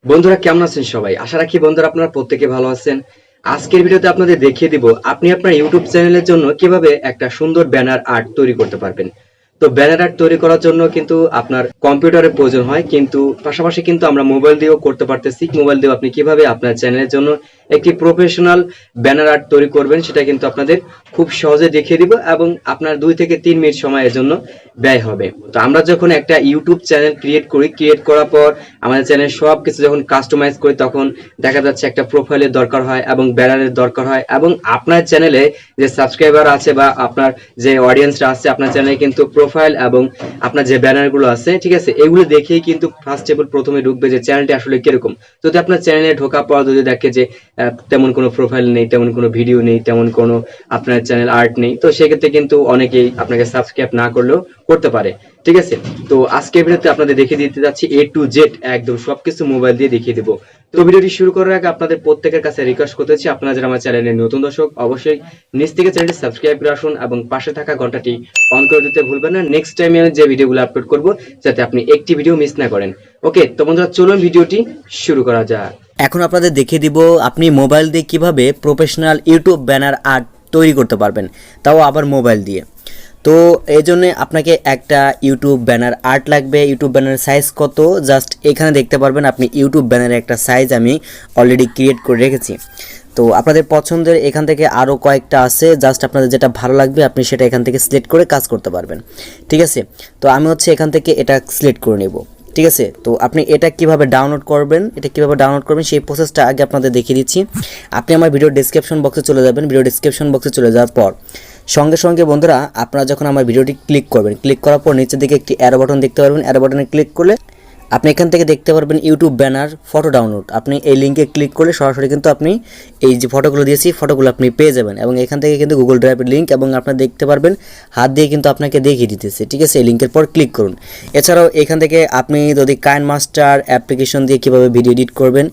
বন্ধুরা কেমন আছেন সবাই? আশা রাখি বন্ধুরা আপনারা প্রত্যেকে ভালো আছেন। আজকের ভিডিওতে আপনাদের দেখিয়ে দিব আপনি আপনার ইউটিউব চ্যানেলের জন্য কিভাবে একটা সুন্দর ব্যানার আর্ট তৈরি করতে পারবেন। তো ব্যানার আর্ট তৈরি করার জন্য কিন্তু আপনার কম্পিউটারের প্রয়োজন হয়, কিন্তু পাশাপাশি কিন্তু আমরা মোবাইল দিয়েও করতে পারতেছি। মোবাইল দিয়েও আপনি কিভাবে আপনার চ্যানেলের জন্য একটি প্রফেশনাল ব্যানার আর্ট তৈরি করবেন সেটা কিন্তু আপনাদের খুব সহজে দেখিয়ে দিব, এবং আপনার 2 থেকে 3 মিনিট সময়ের জন্য ব্যয় হবে। তো আমরা যখন একটা ইউটিউব চ্যানেল ক্রিয়েট করার পর আমাদের চ্যানেল সবকিছু যখন কাস্টমাইজ করি, তখন দেখা যাচ্ছে একটা প্রোফাইলের দরকার হয় এবং ব্যানারের দরকার হয়, এবং আপনার চ্যানেলে যে সাবস্ক্রাইবার আছে বা আপনার যে অডিয়েন্সরা আছে আপনার চ্যানেলে কিন্তু প্রোফাইল এবং আপনার যে ব্যানারগুলো আছে, ঠিক আছে, এগুলো দেখেই কিন্তু ফার্স্ট অফ অল প্রথমে ঢুকবে যে চ্যানেলটি আসলে কিরকম। যদি আপনার চ্যানেলে ঢোকার পর যদি দেখে যে তেমন কোনো প্রোফাইল নেই, তেমন কোনো ভিডিও নেই, তেমন কোনো আপনার চ্যানেল আর্ট নেই, তো সেক্ষেত্রে কিন্তু অনেকেই আপনাকে সাবস্ক্রাইব না করলেও করতে পারে। ঠিক আছে, তো আজকের ভিডিওতে আপনাদের দেখিয়ে দিতে যাচ্ছি এ টু জেড একদম সবকিছু মোবাইল দিয়ে দেখিয়ে দেবো। তো ভিডিওটি শুরু করার আগে আপনাদের প্রত্যেকের কাছে রিকোয়েস্ট করতেছি, আপনারা যারা আমার চ্যানেলের নতুন দর্শক অবশ্যই নিচ থেকে চ্যানেলটি সাবস্ক্রাইব করে আসুন এবং পাশে থাকা ঘন্টাটি অন করে দিতে ভুলবেন না, নেক্সট টাইম আমি যে ভিডিওগুলো আপলোড করব যাতে আপনি একটি ভিডিও মিস না করেন। ওকে, তো বন্ধুরা চলুন ভিডিওটি শুরু করা যাক। এখন আপনাদের দেখিয়ে দিব আপনি মোবাইল দিয়ে কিভাবে প্রফেশনাল ইউটিউব ব্যানার আর্ট তৈরি করতে পারবেন, তাও আবার মোবাইল দিয়ে। তো এই জন্য আপনাকে একটা ইউটিউব ব্যানার আর্ট লাগবে। ইউটিউব ব্যানারের সাইজ কত জাস্ট এখানে দেখতে পারবেন। আপনি ইউটিউব ব্যানারের একটা সাইজ আমি অলরেডি ক্রিয়েট করে রেখেছি। তো আপনাদের পছন্দের এখান থেকে আরও কয়েকটা আছে, জাস্ট আপনাদের যেটা ভালো লাগবে আপনি সেটা এখান থেকে সিলেক্ট করে কাজ করতে পারবেন। ঠিক আছে, তো আমি এখান থেকে এটা সিলেক্ট করে নেব। ঠিক আছে, তো আপনি এটা কিভাবে ডাউনলোড করবেন, সেই প্রসেসটা আগে আপনাদের দেখিয়ে দিচ্ছি। আপনি আমার ভিডিও ডেসক্রিপশন বক্সে চলে যাবেন। ভিডিও ডেসক্রিপশন বক্সে চলে যাওয়ার পর সঙ্গে সঙ্গে বন্ধুরা আপনারা যখন আমার ভিডিওটি ক্লিক করবেন, ক্লিক করার পর নিচের দিকে একটি অ্যারো বাটন দেখতে পারবেন। অ্যারো বাটনে ক্লিক করলে আপনি এখান থেকে দেখতে পারবেন ইউটিউব ব্যানার ফটো ডাউনলোড। আপনি এই লিঙ্কে ক্লিক করলে সরাসরি কিন্তু আপনি এই যে ফটোগুলো দিয়েছি ফটোগুলো আপনি পেয়ে যাবেন, এবং এখান থেকে কিন্তু গুগল ড্রাইভের লিঙ্ক, এবং আপনারা দেখতে পারবেন হাত দিয়ে কিন্তু আপনাকে দেখিয়ে দিতেছে। ঠিক আছে, এই লিঙ্কের পর ক্লিক করুন। এছাড়াও এখান থেকে আপনি যদি কাইনমাস্টার অ্যাপ্লিকেশন দিয়ে কীভাবে ভিডিও এডিট করবেন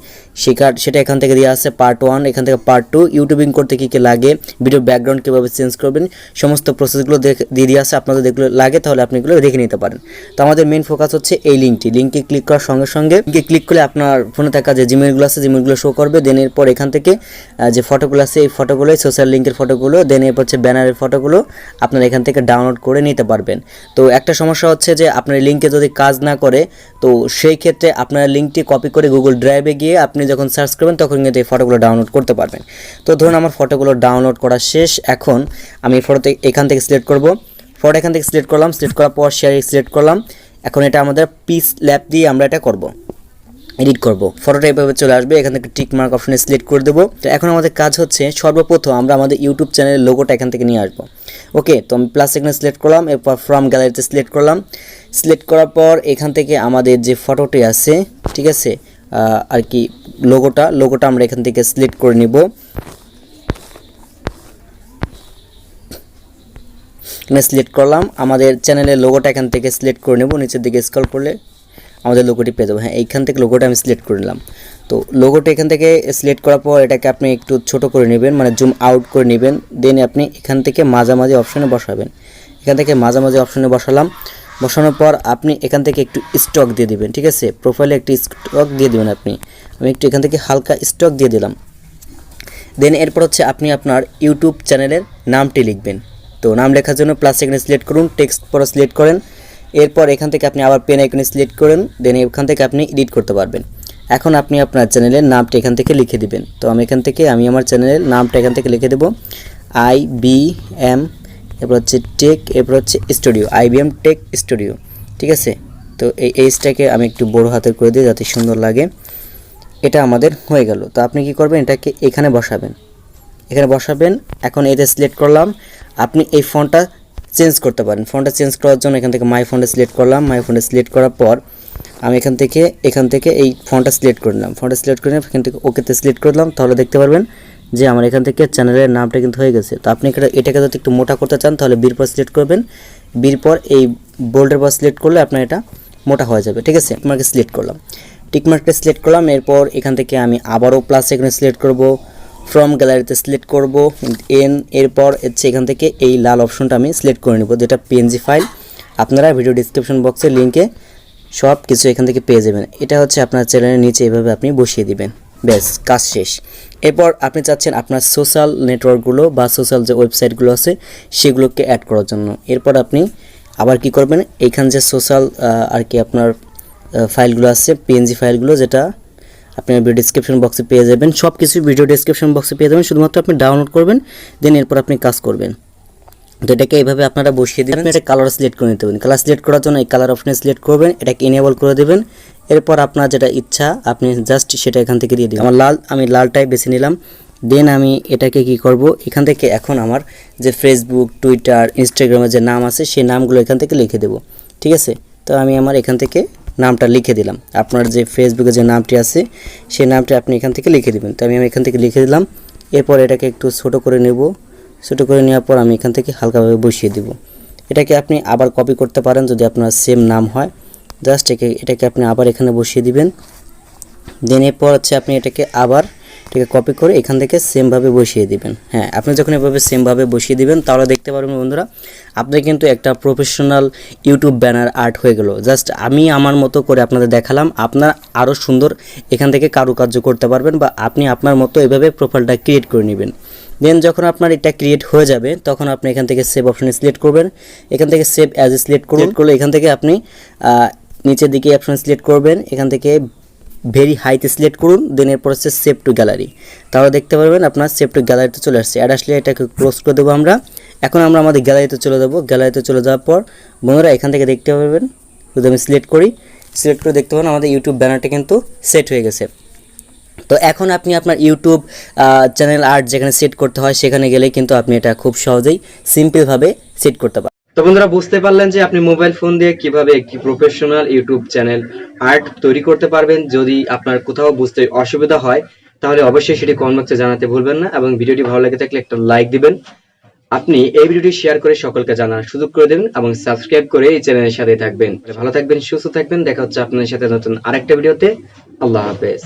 সেটা এখান থেকে দেওয়া আছে পার্ট 1, এখান থেকে পার্ট 2 ইউটিউবিং করতে কী কী লাগে, ভিডিও ব্যাকগ্রাউন্ড কীভাবে চেঞ্জ করবেন, সমস্ত প্রসেসগুলো দিয়ে দেওয়া আছে। আপনাদের যেগুলো লাগে তাহলে আপনি এগুলো দেখে নিতে পারেন। তো আমাদের মেন ফোকাস হচ্ছে এই লিঙ্কে ক্লিক করার সঙ্গে সঙ্গে লিঙ্কে ক্লিক করলে আপনার ফোনে থাকা যে জিমেলগুলো আছে জিমেলগুলো শো করবে। দেন এরপর এখান থেকে যে ফটোগুলো আছে এই ফটোগুলো সোশ্যাল লিঙ্কের ফটোগুলো, দেন এরপর হচ্ছে ব্যানারের ফটোগুলো আপনারা এখান থেকে ডাউনলোড করে নিতে পারবেন। তো একটা সমস্যা হচ্ছে যে আপনার লিঙ্কে যদি কাজ না করে, তো সেই ক্ষেত্রে আপনার লিঙ্কটি কপি করে গুগল ড্রাইভে গিয়ে আপনি যখন সার্চ করবেন তখন কিন্তু এই ফটোগুলো ডাউনলোড করতে পারবেন। তো ধরুন আমার ফটোগুলো ডাউনলোড করা শেষ। এখন আমি ফটোতে এখান থেকে সিলেক্ট করব। ফটো এখান থেকে সিলেক্ট করলাম, সিলেক্ট করার পর শেয়ার সিলেক্ট করলাম। এখন এটা আমাদের পিস ল্যাব দিয়ে আমরা এটা করব, এডিট করব। ফটোটা এভাবে চলে আসবে, এখান থেকে টিক মার্ক অপশনে সিলেক্ট করে দেবো। তো এখন আমাদের কাজ হচ্ছে সর্বপ্রথম আমরা আমাদের ইউটিউব চ্যানেলের লোগোটা এখান থেকে নিয়ে আসবো। ওকে, তো আমি প্লাস এখানে সিলেক্ট করলাম, এরপর ফ্রম গ্যালারিতে সিলেক্ট করলাম। সিলেক্ট করার পর এখান থেকে আমাদের যে ফটোটি আছে, ঠিক আছে, আর কি লোগোটা আমরা এখান থেকে সিলেক্ট করে নিব। এখানে সিলেক্ট করলাম, আমাদের চ্যানেলের লোগোটা এখান থেকে সিলেক্ট করে নেব। নিচের দিকে স্ক্রল করলে আমাদের লোগোটি পেয়ে যাবো। হ্যাঁ, এইখান থেকে লোগোটা আমি সিলেক্ট করে নিলাম। তো লোগোটা এখান থেকে সিলেক্ট করার পর এটাকে আপনি একটু ছোট করে নেবেন, মানে জুম আউট করে নেবেন। দেন আপনি এখান থেকে মাঝামাঝি অপশনে বসাবেন। এখান থেকে মাঝামাঝি অপশনে বসানোর পর আপনি এখান থেকে একটু স্টক দিয়ে দিবেন। ঠিক আছে, প্রোফাইলে একটি স্টক দিয়ে দিবেন আপনি। আমি একটু এখান থেকে হালকা স্টক দিয়ে দিলাম। দেন এরপর হচ্ছে আপনি আপনার ইউটিউব চ্যানেলের নামটি লিখবেন। তো নাম লেখার জন্য প্লাস এখানে সিলেক্ট করুন, টেক্সট পরে সিলেক্ট করেন। এরপর এখান থেকে আপনি আবার পেন আইকনে সিলেক্ট করেন। দেন এখান থেকে আপনি এডিট করতে পারবেন। এখন আপনি আপনার চ্যানেলের নামটা এখান থেকে লিখে দিবেন। তো আমি আমার চ্যানেলের নামটা এখান থেকে লিখে দেবো IBM, এরপর হচ্ছে টেক, এরপর হচ্ছে স্টুডিও, IBM টেক স্টুডিও। ঠিক আছে, তো এই এইচটাকে আমি একটু বড় হাতের করে দিই যাতে সুন্দর লাগে। এটা আমাদের হয়ে গেল। তো আপনি কি করবেন, এটাকে এখানে বসাবেন। এখন এতে সিলেক্ট করলাম। আপনি এই ফন্টটা চেঞ্জ করতে পারেন। ফন্টটা চেঞ্জ করার জন্য এখান থেকে মাই ফন্টে সিলেক্ট করলাম। মাই ফন্টে সিলেক্ট করার পর আমি এখান থেকে এই ফন্টটা সিলেক্ট করে নিলাম। এখান থেকে ওকেতে সিলেক্ট করে দিলাম। তাহলে দেখতে পারবেন যে আমার এখান থেকে চ্যানেলের নামটা কিন্তু হয়ে গেছে। তো আপনি এটাকে যদি একটু মোটা করতে চান তাহলে বির পর সিলেক্ট করবেন। বির পর এই বোল্ডের পর সিলেক্ট করলে আপনার এটা মোটা হয়ে যাবে। ঠিক আছে, টিকমার্কে সিলেক্ট করলাম। এরপর এখান থেকে আমি আবারও প্লাস এখানে সিলেক্ট করব, ফ্রম গ্যালারিতে সিলেক্ট করব এরপর হচ্ছে এখান থেকে এই লাল অপশনটা আমি সিলেক্ট করে নেব, যেটা PNG ফাইল। আপনারা ভিডিও ডিসক্রিপশন বক্সে লিঙ্কে সব কিছু এখান থেকে পেয়ে যাবেন। এটা হচ্ছে আপনার চ্যানেলের নিচে এভাবে আপনি বসিয়ে দিবেন, ব্যাস কাজ শেষ। এরপর আপনি চাচ্ছেন আপনার সোশ্যাল নেটওয়ার্কগুলো বা সোশ্যাল যে ওয়েবসাইটগুলো আছে সেগুলোকে অ্যাড করার জন্য। এরপর আপনি আবার কি করবেন, এইখানে যে সোশ্যাল আর কি আপনার ফাইলগুলো আছে, পিএনজি ফাইলগুলো, যেটা আপনি ভিডিও ডেসক্রিপশন বক্সে পেয়ে যাবেন, সব কিছু ভিডিও ডেসক্রিপশন বক্সে পেয়ে যাবেন, শুধুমাত্র আপনি ডাউনলোড করবেন, দেন এরপর আপনি কাজ করবেন। তো এটাকে এইভাবে আপনারা বসিয়ে দেবেন। আপনি এটা কালার সিলেক্ট করে নিতে পারেন, কালার সিলেক্ট করার জন্য এই কালার অপশনে সিলেক্ট করবেন, এটাকে ইনেবল করে দেবেন। এরপর আপনার যেটা ইচ্ছা আপনি জাস্ট সেটা এখান থেকে দিয়ে দিবেন। আমার আমি লালটাই বেছে নিলাম। দেন আমি এটাকে কি করব, এখান থেকে এখন আমার যে ফেসবুক, টুইটার, ইনস্টাগ্রামের যে নাম আছে সেই নামগুলো এখান থেকে লিখে দেব, ঠিক আছে। তো আমি আমার এখান থেকে নামটা লিখে দিলাম, আপনার যে ফেসবুকে যে নামটি আছে সেই নামটি আপনি এখান থেকে লিখে দিবেন। তো আমি এখান থেকে লিখে দিলাম। এরপর এটাকে একটু ছোট করে নেব, ছোটো করে নেওয়ার পর আমি এখান থেকে হালকাভাবে বসিয়ে দিব। এটাকে আপনি আবার কপি করতে পারেন যদি আপনার সেম নাম হয়, জাস্ট এটাকে আপনি আবার এখানে বসিয়ে দিবেন। দেন এরপর হচ্ছে আপনি এটাকে কপি করে এখান থেকে সেমভাবে বসিয়ে দিবেন। হ্যাঁ, আপনি যখন এভাবে সেমভাবে বসিয়ে দিবেন তাহলে দেখতে পারবেন বন্ধুরা আপনি কিন্তু একটা প্রফেশনাল ইউটিউব ব্যানার আর্ট হয়ে গেল। জাস্ট আমি আমার মতো করে আপনাদের দেখালাম, আপনার আরও সুন্দর এখান থেকে কারুকার্য করতে পারবেন বা আপনি আপনার মতো এভাবে প্রোফাইলটা ক্রিয়েট করে নেবেন। দেন যখন আপনার এটা ক্রিয়েট হয়ে যাবে তখন আপনি এখান থেকে সেভ অপশনে সিলেক্ট করবেন, এখান থেকে সেভ অ্যাজ এ সিলেক্ট করলে এখান থেকে আপনি নিচের দিকে অপশন সিলেক্ট করবেন, এখান থেকে ভেরি হাইতে সিলেক্ট করুন, দেন এরপর হচ্ছে সেভ টু গ্যালারি। তাহলে দেখতে পারবেন আপনার সেভ টু গ্যালারিতে চলে আসছে। অ্যাড আসলে এটাকে ক্লোজ করে দেবো আমরা। এখন আমরা আমাদের গ্যালারিতে চলে যাবো। গ্যালারিতে চলে যাওয়ার পর বন্ধুরা এখান থেকে দেখতে পারবেন, যদি আমি সিলেক্ট করে দেখতে পাবেন আমাদের ইউটিউব ব্যানারটা কিন্তু সেট হয়ে গেছে। তো এখন আপনি আপনার ইউটিউব চ্যানেল আর্ট যেখানে সেট করতে হয় সেখানে গেলে কিন্তু আপনি এটা খুব সহজেই সিম্পলভাবে সেট করতে পারেন। তো বন্ধুরা বুঝতে পারলেন যে আপনি মোবাইল ফোন দিয়ে কিভাবে একটি প্রফেশনাল ইউটিউব চ্যানেল আর্ট তৈরি করতে পারবেন। যদি আপনার কোথাও বুঝতে অসুবিধা হয় তাহলে অবশ্যই সেটি কমেন্ট বক্সে জানাতে ভুলবেন না, এবং ভিডিওটি ভালো লেগে থাকলে একটা লাইক দিবেন। আপনি এই ভিডিওটি শেয়ার করে সকলকে জানার সুযোগ করে দেবেন এবং সাবস্ক্রাইব করে এই চ্যানেলের সাথে থাকবেন। ভালো থাকবেন, সুস্থ থাকবেন, দেখা হচ্ছে আপনাদের সাথে নতুন আরেকটা ভিডিওতে। আল্লাহ হাফেজ।